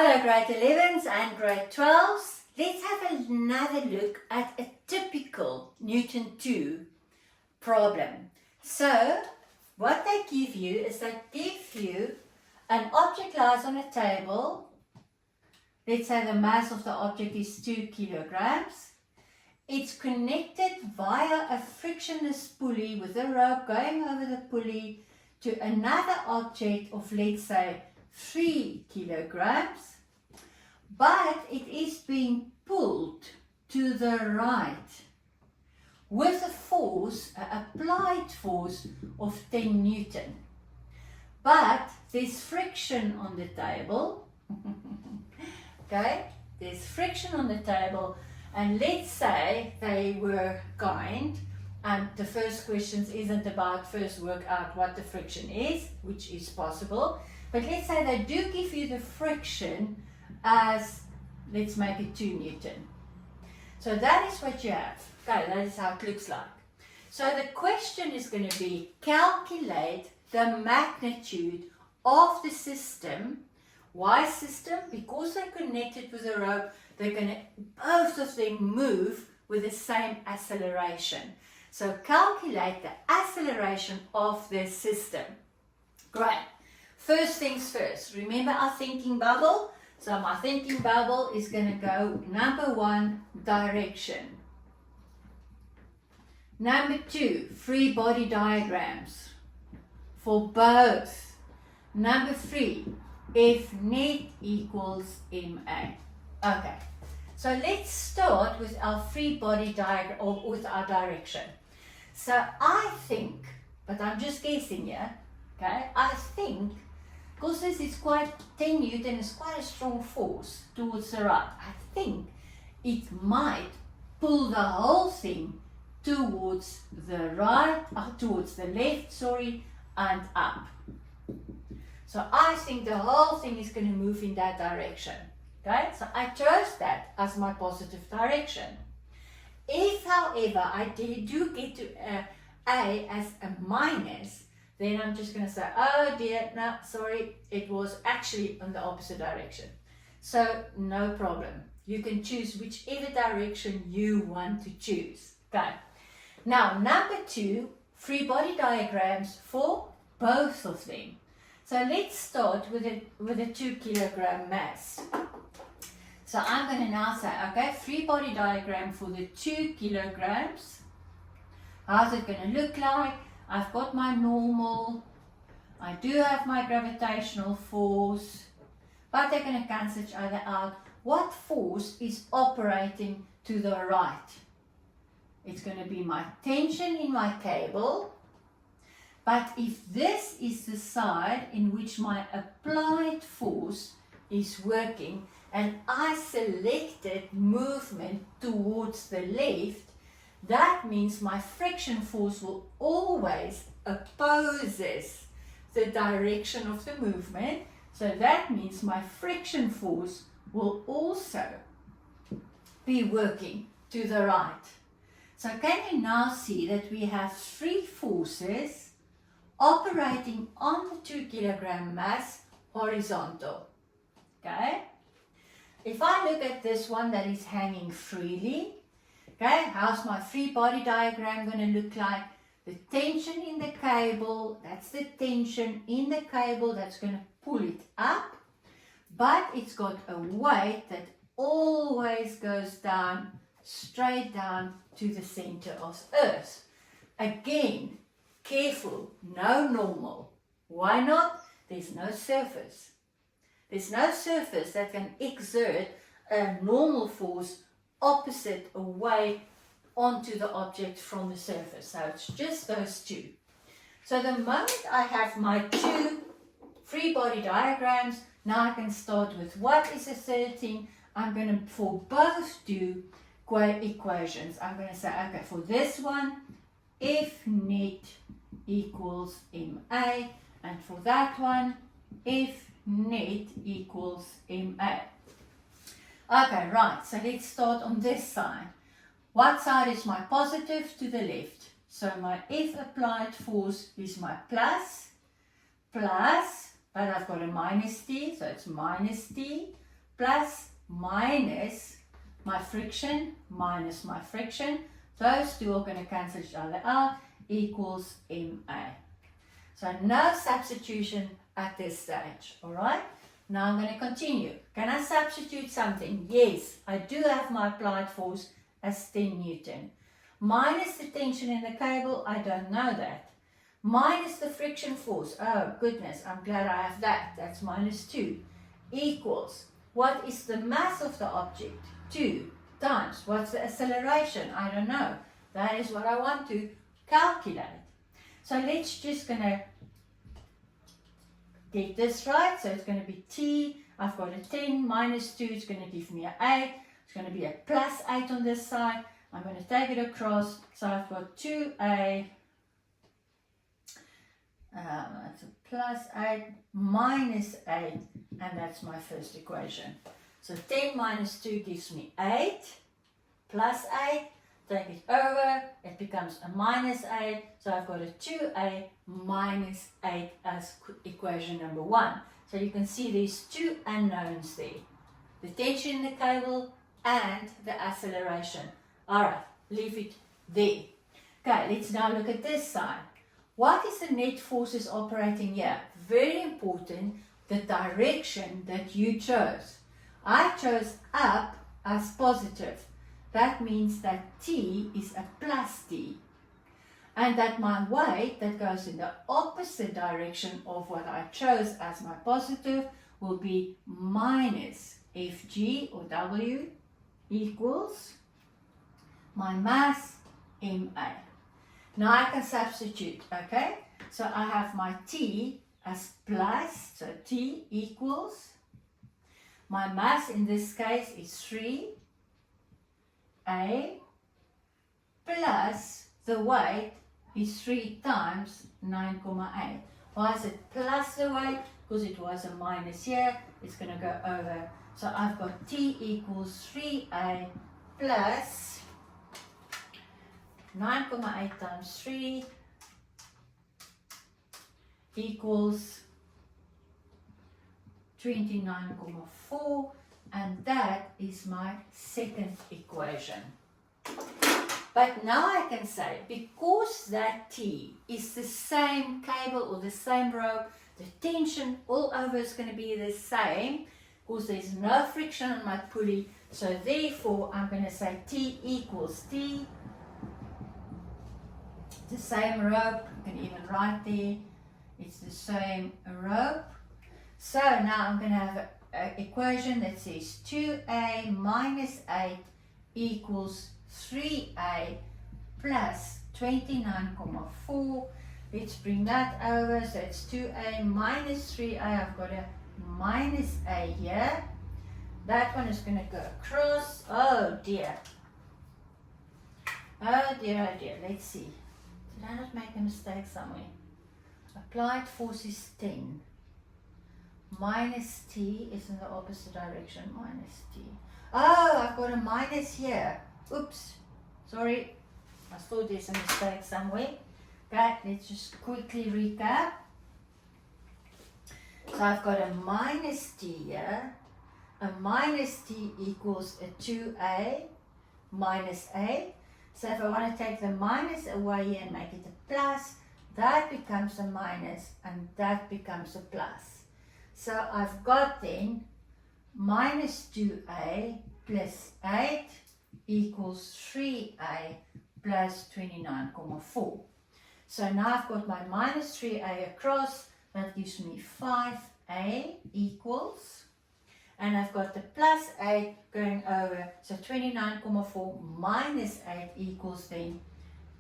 Hello grade 11s and grade 12s. Let's have another look at a typical Newton 2 problem. So what they give you is they give you an object lies on a table. Let's say the mass of the object is 2 kilograms. It's connected via a frictionless pulley with a rope going over the pulley to another object of, let's say, 3 kilograms, but it is being pulled to the right with a force, an applied force of 10 Newton. But there's friction on the table, okay, there's friction on the table, and let's say they were kind, and the first question isn't about first work out what the friction is, which is possible. But let's say they do give you the friction as, let's make it 2 Newton. So that is what you have. Okay, that is how it looks like. So the question is going to be, calculate the magnitude of the system. Why system? Because they're connected with a rope, they're going to, both of them move with the same acceleration. So calculate the acceleration of the system. Great. First things first, remember our thinking bubble? So my thinking bubble is going to go number 1, direction. Number 2, free body diagrams for both. Number 3, F net equals MA. Okay, so let's start with our free body diagram, or with our direction. So I think, but I'm just guessing here, okay, I think, because this is quite 10 Newton, is quite a strong force towards the right. I think it might pull the whole thing towards the right, towards the left, sorry, and up. So I think the whole thing is going to move in that direction. Okay, so I chose that as my positive direction. If, however, I do get to A as a minus, then I'm just going to say, oh dear, no, sorry, it was actually in the opposite direction. So no problem. You can choose whichever direction you want to choose. Okay. Now, number 2, free body diagrams for both of them. So let's start with a 2 kilogram mass. So I'm going to now say, okay, free body diagram for the 2 kilograms. How's it going to look like? I've got my normal, I do have my gravitational force, but they're going to cancel each other out. What force is operating to the right? It's going to be my tension in my cable, but if this is the side in which my applied force is working, and I selected movement towards the left, that means my friction force will always opposes the direction of the movement. So that means my friction force will also be working to the right. So can you now see that we have 3 forces operating on the 2 kilogram mass horizontal? Okay. If I look at this one that is hanging freely, okay, how's my free body diagram going to look like? The tension in the cable, that's the tension in the cable that's going to pull it up, but it's got a weight that always goes down, straight down to the center of Earth. Again, careful, no normal. Why not? There's no surface. There's no surface that can exert a normal force opposite away onto the object from the surface. So it's just those 2. So the moment I have my 2 free body diagrams, now I can start with what is the third thing. I'm going to, for both, do equations. I'm going to say, okay, for this one, F net equals MA, and for that one, F net equals MA. Okay, right, so let's start on this side. What side is my positive? To the left. So my F applied force is my plus, but I've got a minus T, so it's minus T plus minus my friction minus my friction. Those two are going to cancel each other out, equals MA. So no substitution at this stage, all right? Now I'm going to continue. Can I substitute something? Yes, I do have my applied force as 10 Newton. Minus the tension in the cable, I don't know that. Minus the friction force, oh goodness, I'm glad I have that. That's minus 2. Equals, what is the mass of the object? 2 times, what's the acceleration? I don't know. That is what I want to calculate. So let's just gonna get this right. So it's gonna be T, I've got a 10 minus 2, it's gonna give me an 8. It's gonna be a plus 8 on this side. I'm gonna take it across, so I've got 2A, that's a plus 8 minus 8, and that's my first equation. So 10 minus 2 gives me 8, plus 8, take it over, it becomes a minus 8, so I've got a 2A minus 8 as equation number 1. So you can see there's two unknowns there, the tension in the cable and the acceleration. Alright, leave it there. Okay, let's now look at this side. What is the net forces operating here? Very important, the direction that you chose. I chose up as positive. That means that T is a plus T. And that my weight that goes in the opposite direction of what I chose as my positive will be minus Fg or W equals my mass MA. Now I can substitute, okay? So I have my T as plus, so T equals, my mass in this case is 3A plus the weight is 3 times 9,8. Why is it plus the weight? Because it was a minus here, it's going to go over. So I've got T equals 3A plus 9,8 times 3 equals 29,4, and that is my second equation. But now I can say, because that T is the same cable or the same rope, the tension all over is going to be the same, because there's no friction on my pulley, so therefore I'm going to say T equals T, the same rope, you can even write there, it's the same rope. So now I'm going to have an equation that says 2A minus 8 equals 3A plus 29,4. Let's bring that over, so it's 2A minus 3A, I've got a minus A here. That one is going to go across, oh dear. Oh dear, oh dear, let's see. Did I not make a mistake somewhere? Applied force is 10. Minus T is in the opposite direction, minus T. Oh, I've got a minus here. Oops, sorry. I thought there's a mistake somewhere. Okay, let's just quickly recap. So I've got a minus T here. A minus T equals a 2A minus A. So if I want to take the minus away here and make it a plus, that becomes a minus and that becomes a plus. So I've got then minus 2A plus 8 equals 3A plus 29,4. So now I've got my minus 3A across, that gives me 5A equals, and I've got the plus 8 going over, so 29,4 minus 8 equals then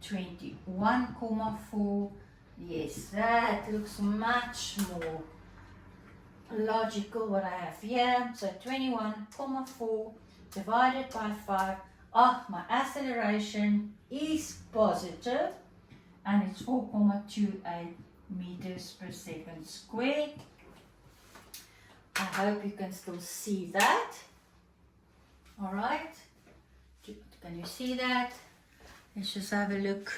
21,4. Yes, that looks much more logical what I have here. So 21,4 divided by 5. Oh, my acceleration is positive and it's 4,28 meters per second squared. I hope you can still see that. All right, can you see that? Let's just have a look.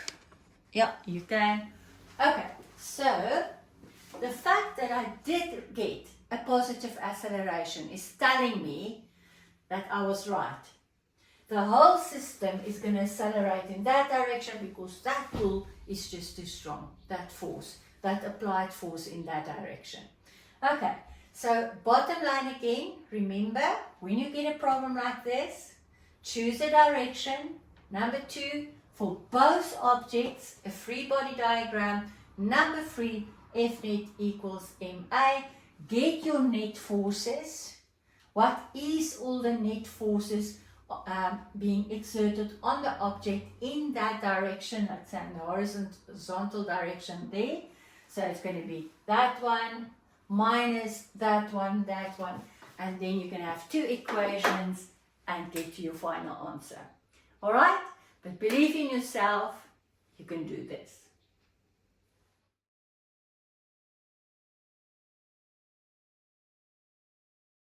Yeah, you can. Okay, so the fact that I did get a positive acceleration is telling me that I was right. The whole system is going to accelerate in that direction because that pull is just too strong, that force, that applied force in that direction. Okay, so bottom line again, remember, when you get a problem like this, choose a direction. Number 2, for both objects, a free body diagram. Number 3, F net equals ma. Get your net forces. What is all the net forces being exerted on the object in that direction, let's say in the horizontal direction there. So it's going to be that one minus that one, and then you can have 2 equations and get to your final answer. Alright? But believe in yourself, you can do this.